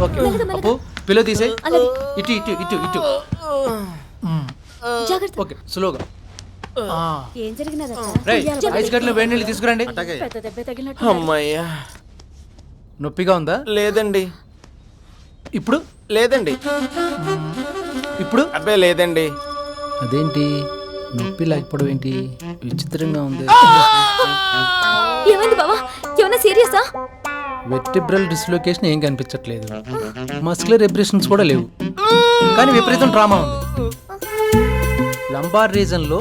Okay అప్పు pillow తీసే అలాగే. ఇటు ఇటు ఇటు ఇటు జాగ్రత్త. ఓకే స్లోగా ఏం జరిగినదా రై ఐస్ గడ్డలు వేడి నీళ్ళు తీసుకురండి. పెద్ద దెబ్బ తగిలినట్టు అమ్మయ్యా, నొప్పిగా ఉందా? లేదండి. ఇప్పుడు లేదండి. ఇప్పుడు అబ్బే లేదండి. అదేంటి నొప్పి లేకపోవడం ఏంటి విచిత్రంగా ఉంది. ఏమైంది బావా? ఏమైనా సీరియసా? వెర్టిబ్రల్ డిస్లోకేషన్ ఏం కనిపించట్లేదు, మస్కులర్ ఎబ్రేషన్స్ కూడా లేవు, కానీ విపరీతం ట్రామా ఉంది. లంబార్ రీజన్లో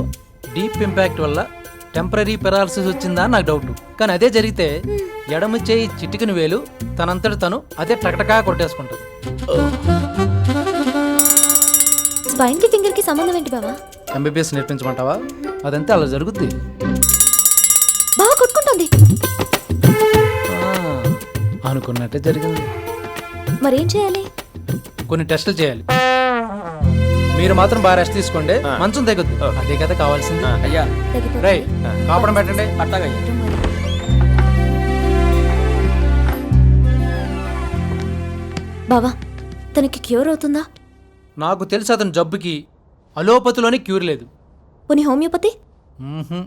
డీప్ ఇంపాక్ట్ వల్ల టెంపరీ పెరాలసిస్ వచ్చిందా అని నాకు డౌట్. కానీ అదే జరిగితే ఎడమ చేయి చిటికిన వేలు తనంతట తను అదే టకటకా కొట్టేసుకుంటుంది. స్పైన్ కి ఫింగర్ కి సంబంధం ఏంటి బావా? ఎంబీబీఎస్ నేర్పించమంటావా? అదంతే అలా జరుగుద్ది. బావా కొట్టుకుంటుంది. అనుకున్నట్టే జరిగింది. మరేం చేయాలి? కొన్ని టెస్టులు చేయాలి. మీరు మాత్రం బాగా రెస్ట్ తీసుకోండి, మంచం తగ్గుద్ది. అదే కదా కావాల్సింది. అయ్యా, తగ్గిపోతుంది. రై కాపడం పెట్టండి. అట్టాగా బావా తనకి క్యూర్ అవుతుందా? నాకు తెలుసు అతని జబ్బుకి అలోపతిలోని క్యూర్ లేదు. పోనీ హోమియోపతి? మ్మ్హ్మ్.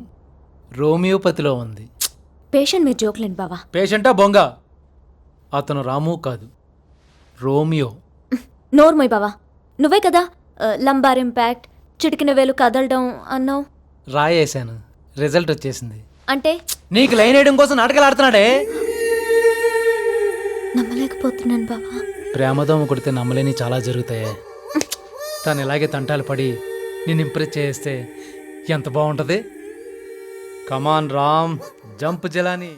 రోమియోపతిలో ఉంది. పేషెంట్ మీరు జోక్లేండి బావా. పేషెంటా బొంగ? అతను రాము కాదు, రోమియో. నోర్మోయ్ బావా, నువ్వే కదా లంబార్ ఇంపాక్ట్, చిటికిన వేలు కదలడం అన్నావు. రాయేశాను, రిజల్ట్ వచ్చేసింది. అంటే నీకు లైన్ వేయడం కోసం నాటకాలు ఆడుతున్నాడే. నమ్మలేకపోతున్నాను బావా. ప్రేమదోమ కొడితే నమ్మలేని చాలా జరుగుతాయి. తను ఇలాగే తంటాలు పడి నేను ఇంప్రెస్ చేస్తే ఎంత బాగుంటుంది. కమాన్ రామ్, జంప్ జలాని.